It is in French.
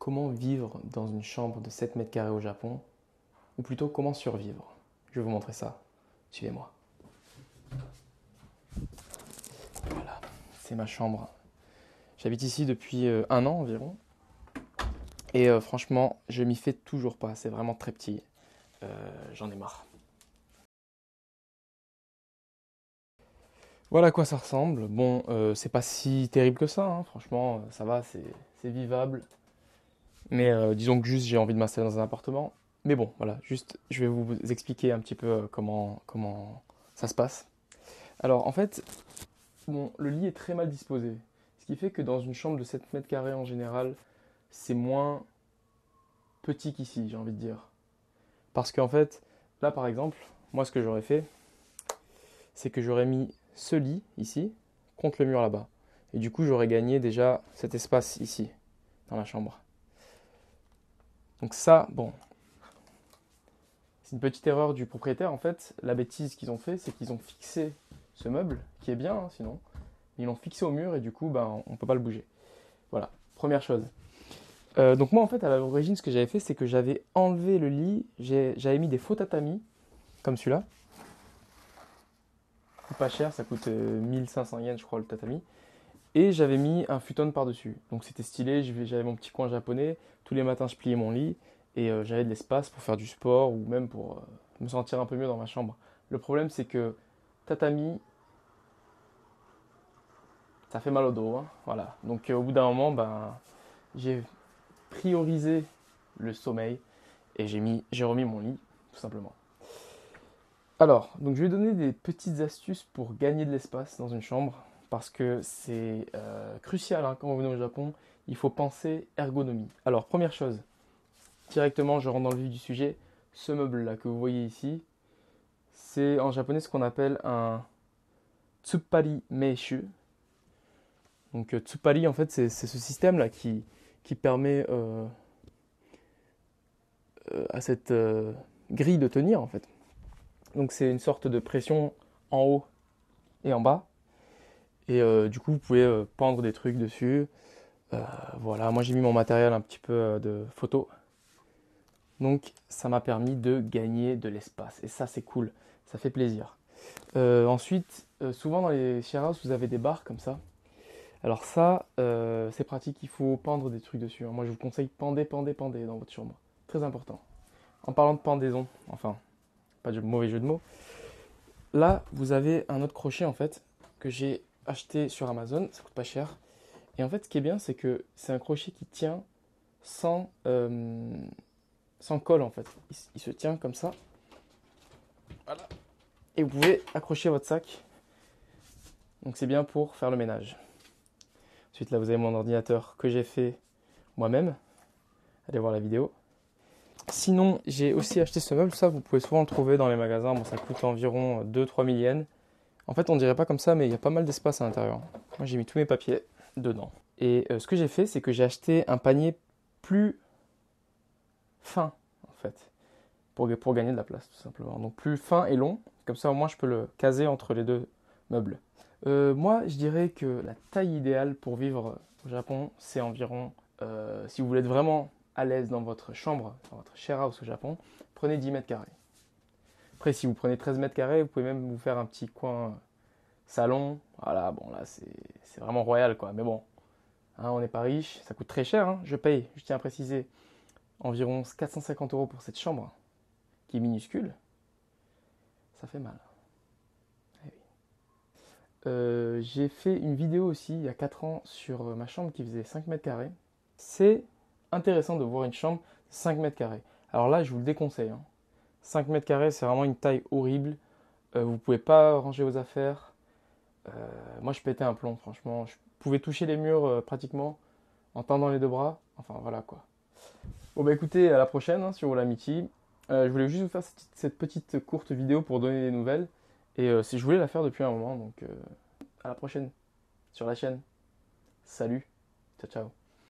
comment vivre dans une chambre de 7 mètres carrés au Japon, ou plutôt comment survivre. Je vais vous montrer ça. Suivez-moi. Voilà, c'est ma chambre. J'habite ici depuis 1 an environ. Et franchement, je m'y fais toujours pas. C'est vraiment très petit. J'en ai marre. Voilà à quoi ça ressemble. Bon, c'est pas si terrible que ça, hein. Franchement, ça va, c'est vivable. Mais disons que juste j'ai envie de m'installer dans un appartement. Mais bon, voilà, juste je vais vous expliquer un petit peu comment ça se passe. Alors en fait, bon, le lit est très mal disposé. Ce qui fait que dans une chambre de 7 mètres carrés en général, c'est moins petit qu'ici, j'ai envie de dire. Parce qu'en fait, là par exemple, moi ce que j'aurais fait, c'est que j'aurais mis ce lit ici contre le mur là-bas. Et du coup, j'aurais gagné déjà cet espace ici, dans la chambre. Donc ça, bon, c'est une petite erreur du propriétaire en fait. La bêtise qu'ils ont fait, c'est qu'ils ont fixé ce meuble, qui est bien hein, sinon, ils l'ont fixé au mur et du coup, ben, on ne peut pas le bouger. Voilà, première chose. Donc moi en fait, à l'origine, ce que j'avais fait, c'est que j'avais enlevé le lit, j'avais mis des faux tatamis, comme celui-là. Pas cher, ça coûte 1500 yens je crois le tatami. Et j'avais mis un futon par-dessus. Donc c'était stylé, j'avais mon petit coin japonais. Tous les matins, je pliais mon lit et j'avais de l'espace pour faire du sport ou même pour me sentir un peu mieux dans ma chambre. Le problème, c'est que tatami, ça fait mal au dos, hein. Voilà. Donc au bout d'un moment, ben, j'ai priorisé le sommeil et j'ai remis mon lit, tout simplement. Alors, donc je vais donner des petites astuces pour gagner de l'espace dans une chambre parce que c'est crucial hein, quand vous venez au Japon. Il faut penser ergonomie. Alors, première chose, directement, je rentre dans le vif du sujet. Ce meuble-là que vous voyez ici, c'est en japonais ce qu'on appelle un tsuppari meishu. Donc, tsuppari, en fait, c'est ce système-là qui permet à cette grille de tenir, en fait. Donc, c'est une sorte de pression en haut et en bas. Et du coup, vous pouvez pendre des trucs dessus. Voilà, moi j'ai mis mon matériel un petit peu de photo. Donc ça m'a permis de gagner de l'espace. Et ça c'est cool, ça fait plaisir. Ensuite, souvent dans les share house, vous avez des barres comme ça. Alors ça, c'est pratique, il faut pendre des trucs dessus, hein. Moi je vous conseille pendez, pendez, pendez dans votre chambre. Très important. En parlant de pendaison, enfin, pas de mauvais jeu de mots. Là, vous avez un autre crochet en fait que j'ai acheté sur Amazon, ça coûte pas cher. Et en fait, ce qui est bien, c'est que c'est un crochet qui tient sans colle en fait. Il se tient comme ça. Voilà. Et vous pouvez accrocher votre sac. Donc c'est bien pour faire le ménage. Ensuite, là, vous avez mon ordinateur que j'ai fait moi-même. Allez voir la vidéo. Sinon, j'ai aussi acheté ce meuble. Ça, vous pouvez souvent le trouver dans les magasins. Bon, ça coûte environ 2-3 000 yens. En fait, on dirait pas comme ça, mais il y a pas mal d'espace à l'intérieur. Moi, j'ai mis tous mes papiers dedans. Et ce que j'ai fait, c'est que j'ai acheté un panier plus fin, en fait, pour gagner de la place, tout simplement. Donc plus fin et long, comme ça au moins je peux le caser entre les deux meubles. Moi, je dirais que la taille idéale pour vivre au Japon, c'est environ, si vous voulez être vraiment à l'aise dans votre chambre, dans votre share house au Japon, prenez 10 mètres carrés. Après, si vous prenez 13 mètres carrés, vous pouvez même vous faire un petit coin salon. Voilà, bon là, c'est vraiment royal, quoi. Mais bon, hein, on n'est pas riche, ça coûte très cher, hein. Je paye, je tiens à préciser, environ 450 € pour cette chambre, qui est minuscule. Ça fait mal. Eh oui. J'ai fait une vidéo aussi il y a 4 ans sur ma chambre qui faisait 5 mètres carrés. C'est intéressant de voir une chambre de 5 mètres carrés. Alors là, je vous le déconseille, hein. 5 mètres carrés, c'est vraiment une taille horrible. Vous ne pouvez pas ranger vos affaires. Moi, je pétais un plomb, franchement. Je pouvais toucher les murs pratiquement en tendant les deux bras. Enfin, voilà quoi. Bon, bah écoutez, à la prochaine hein, sur l'amitié. Je voulais juste vous faire cette petite courte vidéo pour donner des nouvelles. Et si je voulais la faire depuis un moment, donc à la prochaine sur la chaîne. Salut, ciao ciao.